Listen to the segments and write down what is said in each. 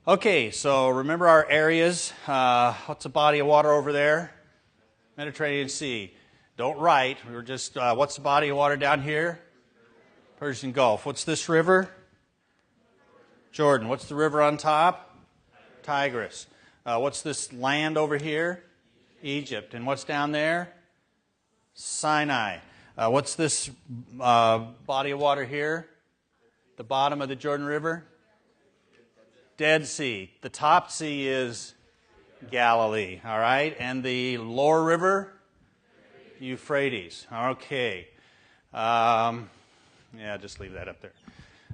Okay, so remember our areas. What's the body of water over there? Mediterranean Sea. Don't write. We were just, what's the body of water down here? Persian Gulf. What's this river? Jordan. What's the river on top? Tigris. What's this land over here? Egypt. And what's down there? Sinai. What's this body of water here? The bottom of the Jordan River? Dead Sea. The top sea is Galilee, all right? And the lower river? Euphrates. Okay. Yeah, just leave that up there.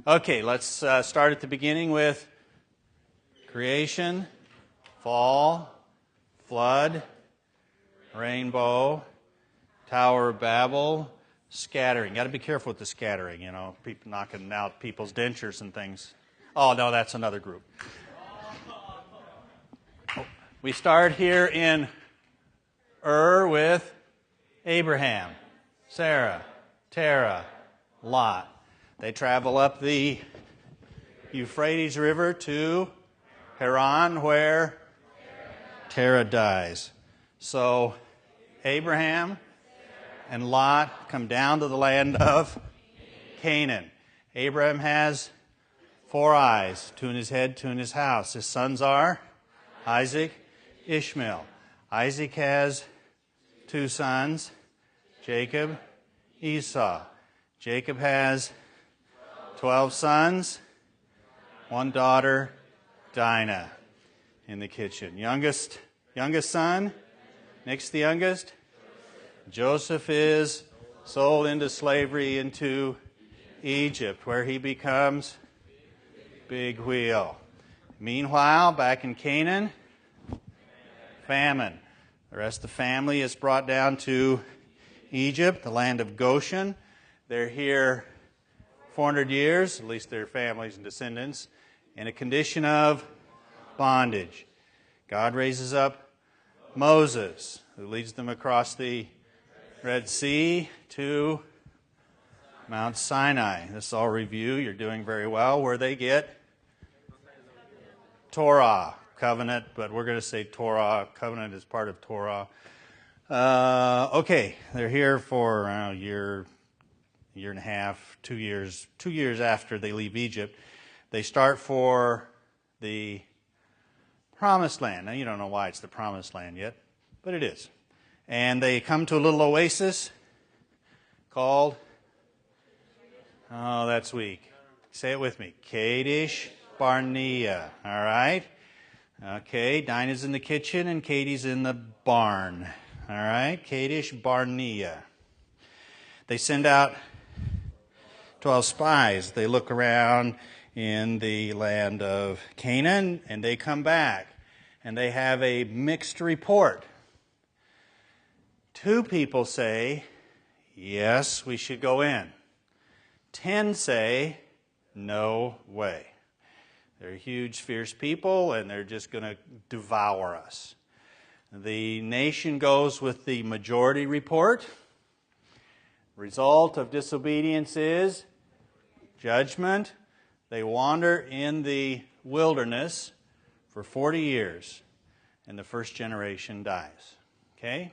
Okay, let's start at the beginning with creation, fall, flood, rainbow, Tower of Babel, scattering. Got to be careful with the scattering, you know, people knocking out people's dentures and things. Oh, no, that's another group. We start here in with Abraham, Sarah, Terah, Lot. They travel up the Euphrates River to Haran, where Terah dies. So Abraham and Lot come down to the land of Canaan. Abraham has 4 eyes, 2 in his head, 2 in his house. His sons are Isaac, Ishmael. Isaac has 2 sons, Jacob, Esau. Jacob has 12 sons, 1 daughter, Dinah, in the kitchen. Youngest son, next to the youngest, Joseph is sold into slavery into Egypt, where he becomes big wheel. Meanwhile, back in Canaan, famine. The rest of the family is brought down to Egypt, the land of Goshen. They're here 400 years, at least their families and descendants, in a condition of bondage. God raises up Moses, who leads them across the Red Sea to Mount Sinai. This is all review. You're doing very well. Where they get Torah, covenant, but we're going to say Torah. Covenant is part of Torah. Okay, they're here for a year and a half, 2 years. 2 years after they leave Egypt, they start for the Promised Land. Now, you don't know why it's the Promised Land yet, but it is. And they come to a little oasis called, oh, that's weak. Say it with me. Kadesh Barnea. All right? Okay, Dinah's in the kitchen and Katie's in the barn. All right? Kadesh Barnea. They send out 12 spies. They look around in the land of Canaan and they come back. And they have a mixed report. 2 people say, yes, we should go in. 10 say, no way. They're huge, fierce people, and they're just going to devour us. The nation goes with the majority report. Result of disobedience is judgment. They wander in the wilderness for 40 years, and the first generation dies. Okay?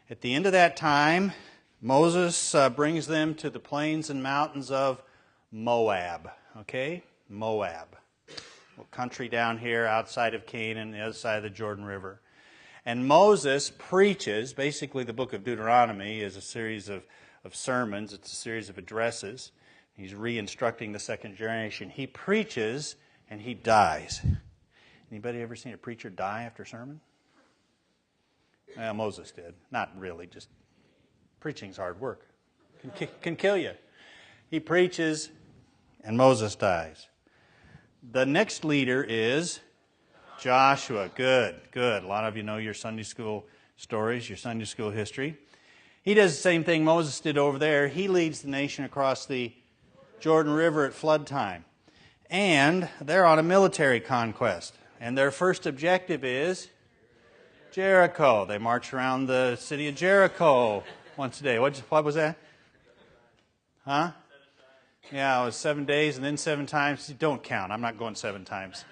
At the end of that time, Moses brings them to the plains and mountains of Moab. Okay? Moab. A country down here outside of Canaan, the other side of the Jordan River. And Moses preaches, basically the book of Deuteronomy is a series of sermons, it's a series of addresses. He's re-instructing the second generation. He preaches and he dies. Anybody ever seen a preacher die after a sermon? Well, Moses did. Not really, just preaching's hard work. Can kill you. He preaches and Moses dies. The next leader is Joshua. Good. A lot of you know your Sunday school stories, your Sunday school history. He does the same thing Moses did over there. He leads the nation across the Jordan River at flood time. And they're on a military conquest. And their first objective is Jericho. They march around the city of Jericho once a day. What was that? Huh? Yeah, it was 7 days and then 7 times. Don't count. I'm not going 7 times.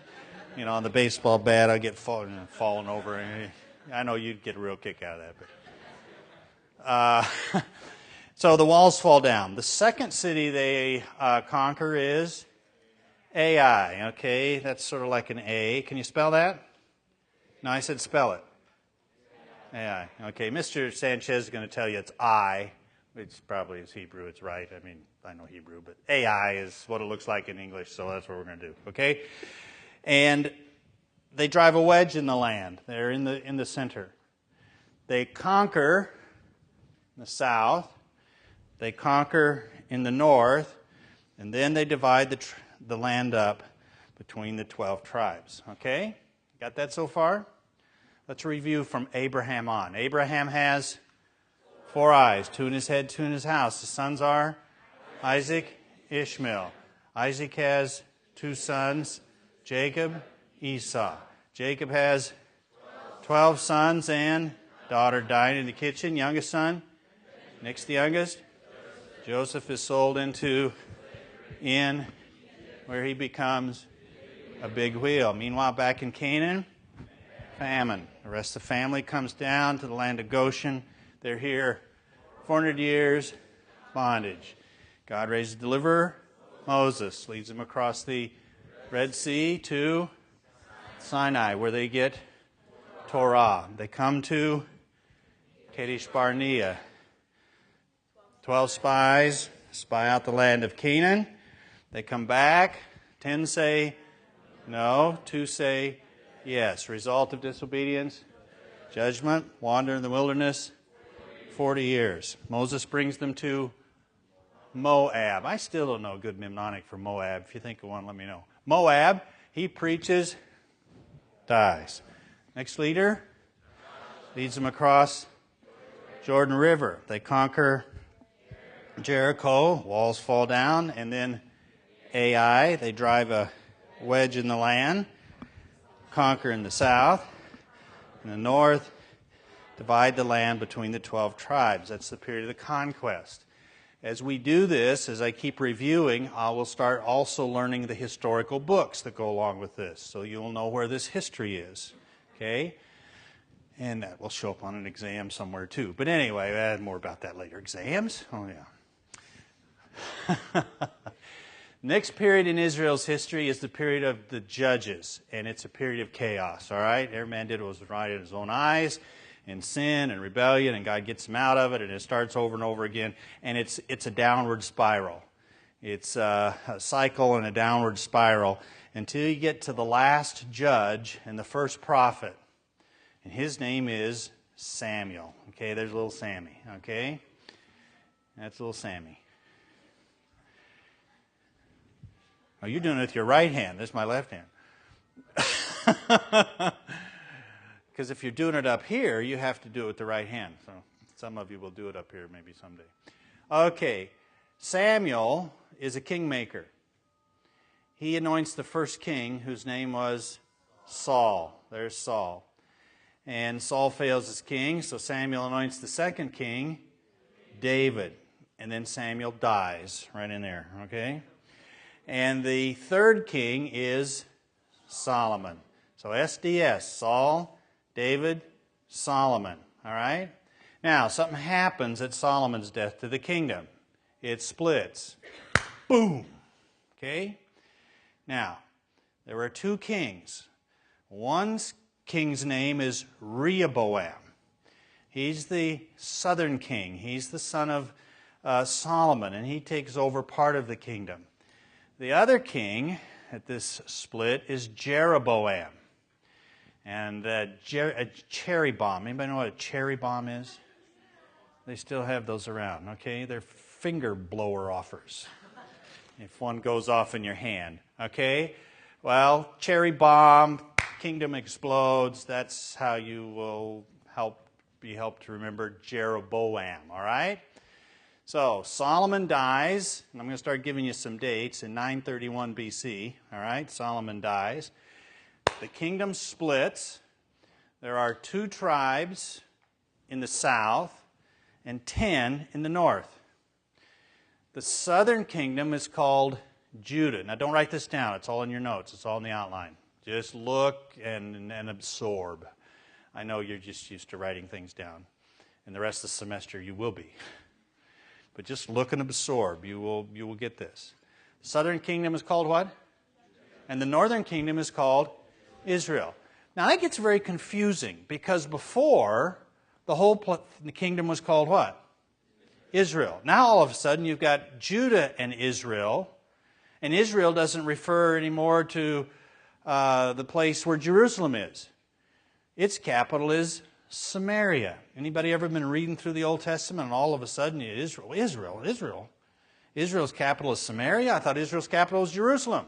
On the baseball bat, I get falling over. I know you'd get a real kick out of that. But so the walls fall down. The second city they conquer is Ai. Okay, that's sort of like an A. Can you spell that? No, I said spell it. Ai. Okay, Mr. Sanchez is going to tell you it's I, which probably is Hebrew. It's right. I mean, I know Hebrew, but Ai is what it looks like in English, so that's what we're going to do. Okay, and they drive a wedge in the land. They're in the center. They conquer in the south. They conquer in the north, and then they divide the land up between the 12 tribes. Okay, got that so far? Let's review from Abraham on. Abraham has 4 eyes, 2 in his head, 2 in his house. The sons are Isaac, Ishmael. Isaac has 2 sons, Jacob, Esau. Jacob has 12 sons and daughter dying in the kitchen. Youngest son, next the youngest. Joseph is sold into in where he becomes a big wheel. Meanwhile, back in Canaan, famine. The rest of the family comes down to the land of Goshen. They're here 400 years, bondage. God raises a deliverer, Moses, leads them across the Red Sea to Sinai, where they get Torah. They come to Kadesh Barnea. 12 spies spy out the land of Canaan. They come back. 10 say no. 2 say yes. Result of disobedience, judgment, wander in the wilderness, 40 years. Moses brings them to Moab. I still don't know a good mnemonic for Moab. If you think of one, let me know. Moab, he preaches, dies. Next leader leads them across Jordan River. They conquer Jericho, walls fall down, and then Ai, they drive a wedge in the land, conquer in the south, in the north, divide the land between the 12 tribes. That's the period of the conquest. As we do this, as I keep reviewing, I will start also learning the historical books that go along with this, so you'll know where this history is. Okay? And that will show up on an exam somewhere too. But anyway, I'll add more about that later. Exams? Oh, yeah. Next period in Israel's history is the period of the Judges, and it's a period of chaos, all right? Every man did what was right in his own eyes, in sin and rebellion, and God gets him out of it, and it starts over and over again, and it's a downward spiral. It's a cycle and a downward spiral until you get to the last judge and the first prophet, and his name is Samuel. Okay, there's little Sammy, okay? That's little Sammy. Oh, you're doing it with your right hand. This is my left hand. Because if you're doing it up here, you have to do it with the right hand. So some of you will do it up here maybe someday. Okay, Samuel is a kingmaker. He anoints the first king, whose name was Saul. There's Saul. And Saul fails as king, so Samuel anoints the second king, David. And then Samuel dies right in there, okay? And the third king is Solomon. So SDS, Saul, David, Solomon. All right? Now, something happens at Solomon's death to the kingdom. It splits. Boom. Okay? Now, there were 2 kings. One king's name is Rehoboam. He's the southern king. He's the son of Solomon, and he takes over part of the kingdom. The other king at this split is Jeroboam. And a cherry bomb. Anybody know what a cherry bomb is? They still have those around, okay? They're finger blower offers. If one goes off in your hand, okay? Well, cherry bomb, kingdom explodes. That's how you will be helped to remember Jeroboam, all right? So, Solomon dies, and I'm going to start giving you some dates, in 931 BC, all right? Solomon dies. The kingdom splits. There are 2 tribes in the south and 10 in the north. The southern kingdom is called Judah. Now, don't write this down. It's all in your notes. It's all in the outline, Just look and absorb. I know you're just used to writing things down. And the rest of the semester you will be. But just look and absorb. You will get this. The southern kingdom is called what? And the northern kingdom is called Israel. Now that gets very confusing because before the whole kingdom was called what? Israel. Now all of a sudden you've got Judah and Israel. And Israel doesn't refer anymore to the place where Jerusalem is. Its capital is Samaria. Anybody ever been reading through the Old Testament and all of a sudden Israel? Israel's capital is Samaria? I thought Israel's capital was Jerusalem.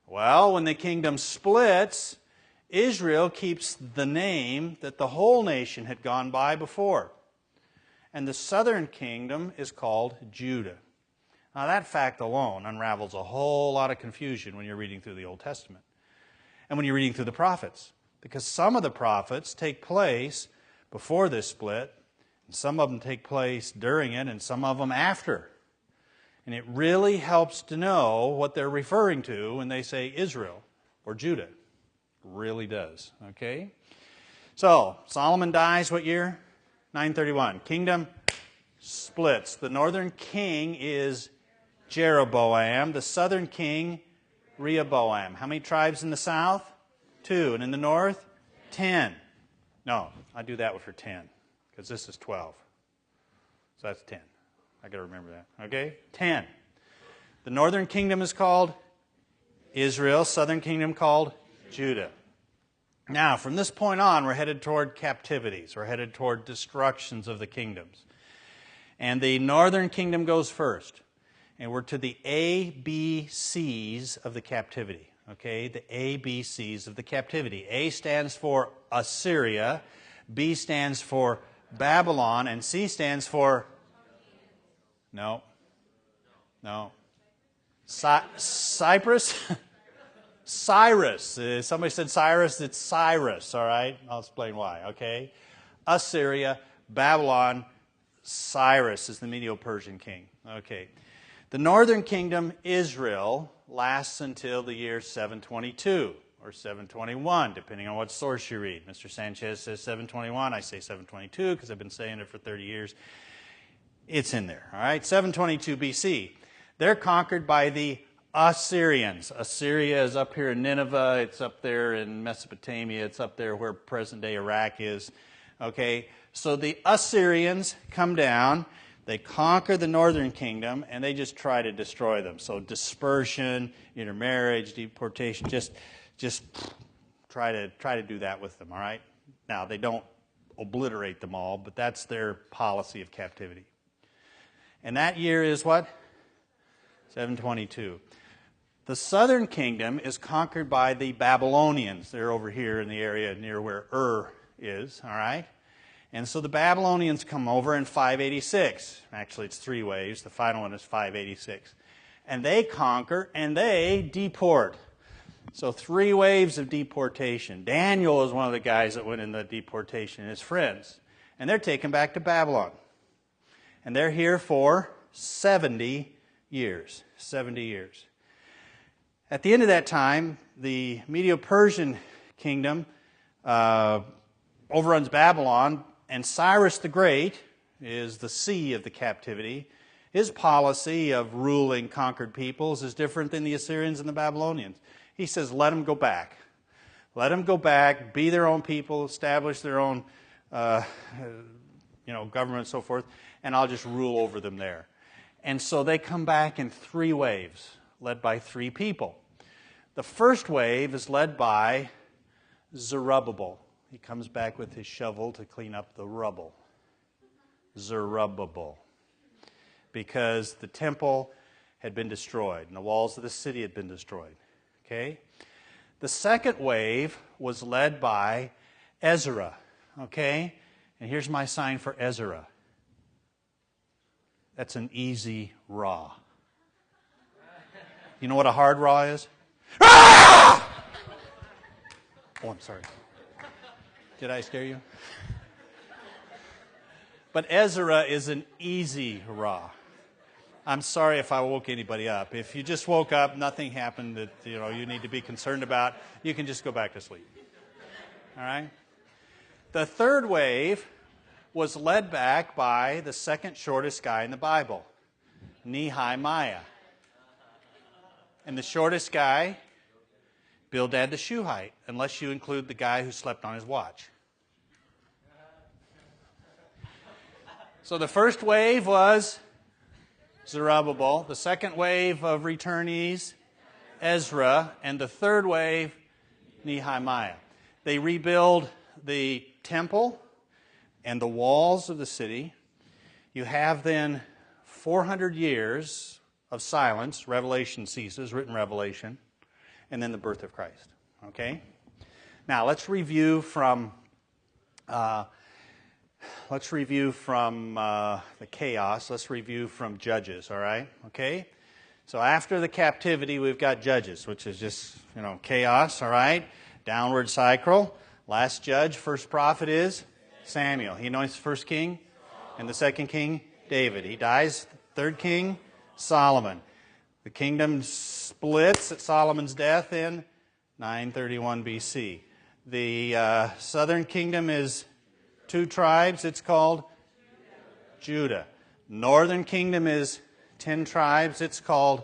Well, when the kingdom splits, Israel keeps the name that the whole nation had gone by before. And the southern kingdom is called Judah. Now that fact alone unravels a whole lot of confusion when you're reading through the Old Testament. And when you're reading through the prophets. Because some of the prophets take place before this split, and some of them take place during it, and some of them after. And it really helps to know what they're referring to when they say Israel or Judah. It really does. Okay? So, Solomon dies what year? 931. Kingdom splits. The northern king is Jeroboam. The southern king, Rehoboam. How many tribes in the south? 2. And in the north? 10. No, I do that for 10 because this is 12. So that's 10. I got to remember that. Okay? 10. The northern kingdom is called Israel. Southern kingdom called Judah. Now, from this point on, we're headed toward captivities. We're headed toward destructions of the kingdoms. And the northern kingdom goes first. And we're to the ABCs of the captivity. Okay, the ABCs of the captivity. A stands for Assyria, B stands for Babylon, and C stands for... No. Cyprus? Cyrus. Somebody said Cyrus, it's Cyrus, all right? I'll explain why, okay? Assyria, Babylon, Cyrus is the Medo-Persian king. Okay. The northern kingdom, Israel, lasts until the year 722 or 721, depending on what source you read. Mr. Sanchez says 721. I say 722 because I've been saying it for 30 years. It's in there, all right? 722 BC. They're conquered by the Assyrians. Assyria is up here in Nineveh. It's up there in Mesopotamia. It's up there where present-day Iraq is. Okay? So the Assyrians come down. They conquer the northern kingdom, and they just try to destroy them. So dispersion, intermarriage, deportation, just try to do that with them, all right? Now, they don't obliterate them all, but that's their policy of captivity. And that year is what? 722. The southern kingdom is conquered by the Babylonians. They're over here in the area near where Ur is, all right? And so the Babylonians come over in 586. Actually, it's 3 waves. The final one is 586. And they conquer and they deport. So 3 waves of deportation. Daniel is one of the guys that went in the deportation, and his friends. And they're taken back to Babylon. And they're here for 70 years. 70 years. At the end of that time, the Medo-Persian kingdom overruns Babylon, and Cyrus the Great is the C of the captivity. His policy of ruling conquered peoples is different than the Assyrians and the Babylonians. He says, let them go back. Let them go back, be their own people, establish their own government and so forth, and I'll just rule over them there. And so they come back in 3 waves, led by 3 people. The first wave is led by Zerubbabel. He comes back with his shovel to clean up the rubble. Zerubbabel. Because the temple had been destroyed and the walls of the city had been destroyed. Okay? The second wave was led by Ezra. Okay? And here's my sign for Ezra. That's an easy raw. You know what a hard raw is? Ah! Oh, I'm sorry. Did I scare you? But Ezra is an easy raw. I'm sorry if I woke anybody up. If you just woke up, nothing happened that you need to be concerned about, you can just go back to sleep. All right? The third wave was led back by the second shortest guy in the Bible, Nehemiah. And the shortest guy, Bildad the Shuhite, unless you include the guy who slept on his watch. So the first wave was Zerubbabel, the second wave of returnees, Ezra, and the third wave, Nehemiah. They rebuild the temple and the walls of the city. You have then 400 years of silence. Revelation ceases, written Revelation, and then the birth of Christ. Okay? Now, let's review from the chaos. Let's review from Judges, all right? Okay? So after the captivity, we've got Judges, which is just, chaos, all right? Downward cycle. Last judge, first prophet is Samuel. He anoints the first king, and the second king, David. He dies, third king, Solomon. The kingdom splits at Solomon's death in 931 BC. The southern kingdom is 2 tribes. It's called Judah. Northern kingdom is 10 tribes. It's called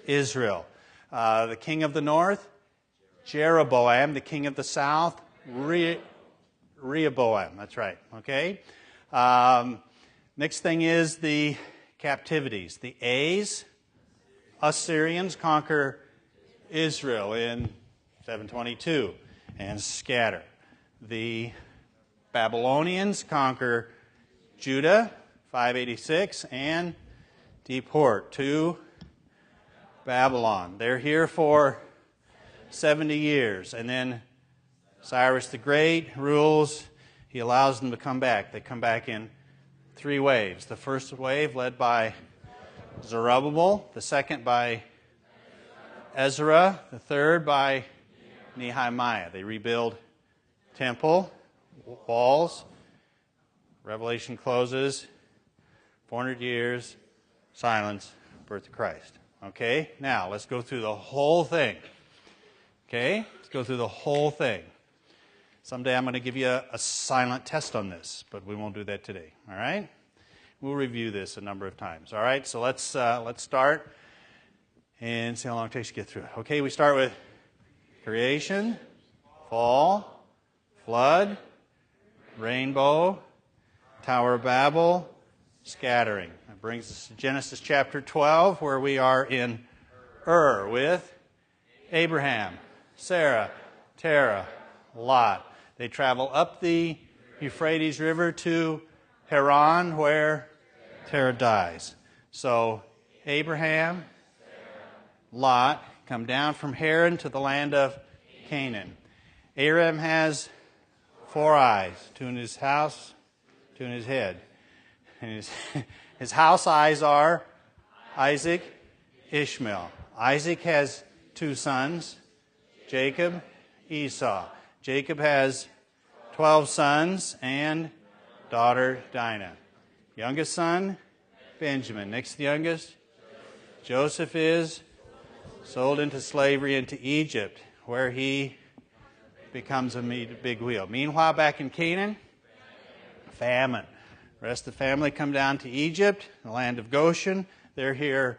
Israel. The king of the north, Jeroboam. The king of the south, Rehoboam. That's right. Okay. Next thing is the captivities. The Assyrians conquer Israel in 722 and scatter. The Babylonians conquer Judah, 586, and deport to Babylon. They're here for 70 years, and then Cyrus the Great rules. He allows them to come back. They come back in 3 waves. The first wave led by Zerubbabel, the second by Ezra, the third by Nehemiah. They rebuild temple, walls. Revelation closes. 400 years, silence, birth of Christ. Okay? Now, let's go through the whole thing. Okay? Let's go through the whole thing. Someday I'm going to give you a silent test on this, but we won't do that today. All right? We'll review this a number of times. All right? So let's start and see how long it takes to get through it. Okay, we start with creation, fall, flood, rainbow, Tower of Babel, scattering. That brings us to Genesis chapter 12, where we are in Ur with Abraham, Sarah, Terah, Lot. They travel up the Euphrates River to Haran, where Terah dies. So Abraham, Lot come down from Haran to the land of Canaan. Abraham has 4 eyes, 2 in his house, 2 in his head. And his house eyes are Isaac, Ishmael. Isaac has 2 sons, Jacob, Esau. Jacob has 12 sons and daughter Dinah. Youngest son, Benjamin. Next youngest, Joseph is sold into slavery into Egypt, where he becomes a big wheel. Meanwhile, back in Canaan, famine. The rest of the family come down to Egypt, the land of Goshen. They're here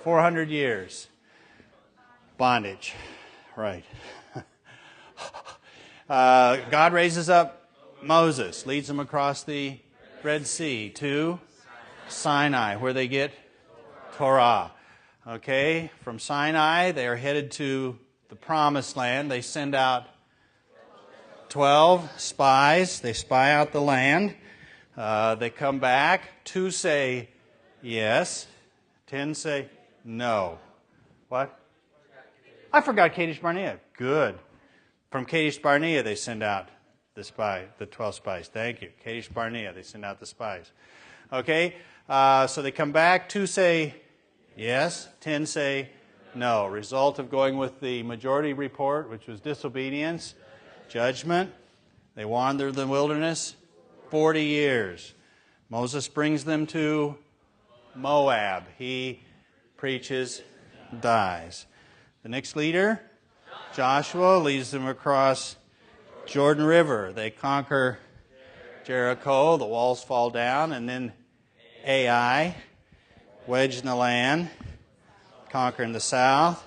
400 years. Bondage. Right. God raises up Moses, leads them across the Red Sea to Sinai, where they get Torah. Okay, from Sinai, they are headed to the Promised Land. They send out 12 spies. They spy out the land. They come back. 2 say yes. 10 say no. What? I forgot Kadesh Barnea. Good. From Kadesh Barnea, they send out the 12 spies. Thank you. Kadesh Barnea, they send out the spies. Okay, so they come back. 2 say yes. 10 say no. Result of going with the majority report, which was disobedience, judgment. They wander the wilderness 40 years. Moses brings them to Moab. He preaches, dies. The next leader, Joshua, leads them across Jordan River. They conquer Jericho. The walls fall down. And then Ai, wedge in the land, conquer in the south,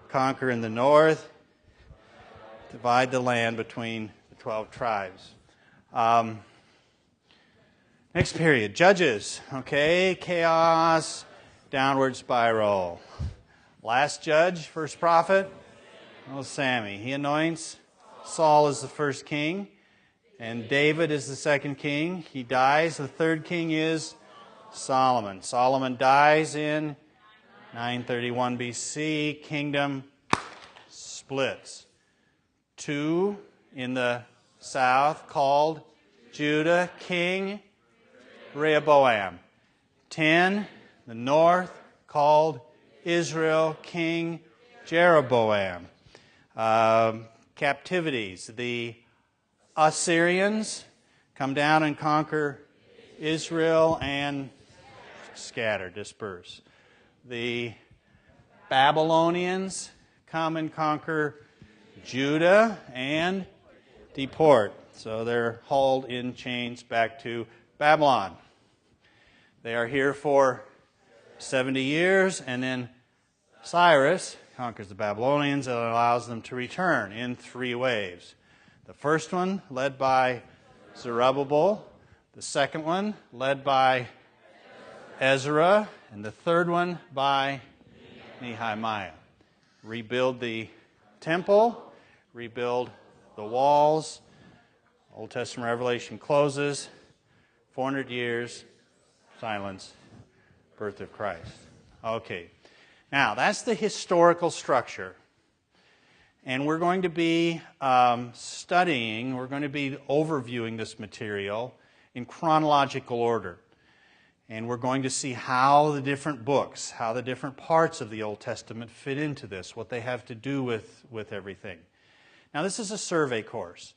conquer in the north, divide the land between the 12 tribes. Next period, Judges. Okay, chaos, downward spiral. Last judge, first prophet, Sammy. He anoints Saul as the first king, and David is the second king. He dies. The third king is Solomon. Solomon dies in 931 BC. Kingdom splits. 2 in the south called Judah, King Rehoboam. 10, the north called Israel, King Jeroboam. Captivities. The Assyrians come down and conquer Israel and scatter, disperse. The Babylonians come and conquer Judah and deport. So they're hauled in chains back to Babylon. They are here for 70 years, and then Cyrus conquers the Babylonians and allows them to return in 3 waves. The first one led by Zerubbabel, the second one led by Ezra, and the third one by Nehemiah. Rebuild the temple, rebuild the walls. Old Testament Revelation closes. 400 years, silence, birth of Christ. Okay. Now, that's the historical structure. And we're going to be studying, we're going to be overviewing this material in chronological order. And we're going to see how the different books, how the different parts of the Old Testament fit into this, what they have to do with everything. Now, this is a survey course.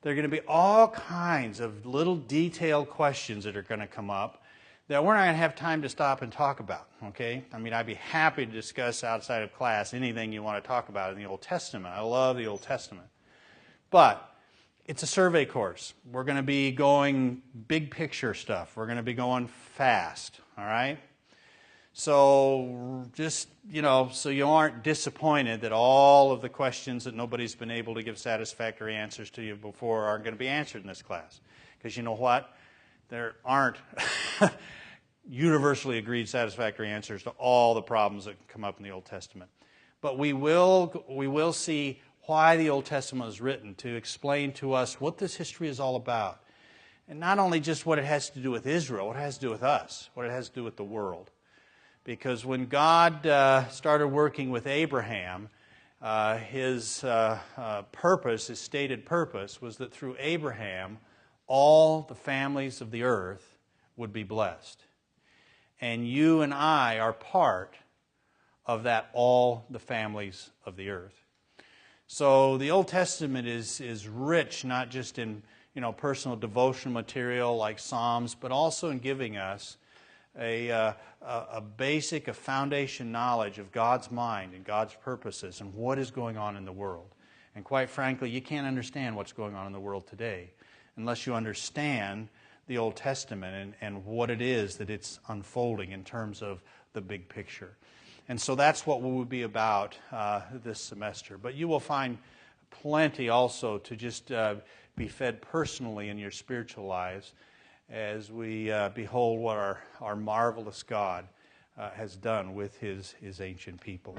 There are going to be all kinds of little detailed questions that are going to come up that we're not going to have time to stop and talk about, okay? I mean, I'd be happy to discuss outside of class anything you want to talk about in the Old Testament. I love the Old Testament. But it's a survey course. We're going to be going big picture stuff. We're going to be going fast, all right? So just, so you aren't disappointed that all of the questions that nobody's been able to give satisfactory answers to you before aren't going to be answered in this class. Because you know what? There aren't universally agreed satisfactory answers to all the problems that come up in the Old Testament. But we will see why the Old Testament was written, to explain to us what this history is all about. And not only just what it has to do with Israel, what it has to do with us, what it has to do with the world. Because when God started working with Abraham, his purpose, his stated purpose, was that through Abraham, all the families of the earth would be blessed. And you and I are part of that, all the families of the earth. So the Old Testament is rich, not just in personal devotional material like Psalms, but also in giving us a basic, a foundation knowledge of God's mind and God's purposes and what is going on in the world. And quite frankly, you can't understand what's going on in the world today unless you understand the Old Testament and what it is that it's unfolding in terms of the big picture. And so that's what we will be about this semester. But you will find plenty also to just be fed personally in your spiritual lives as we behold what our marvelous God has done with His ancient people.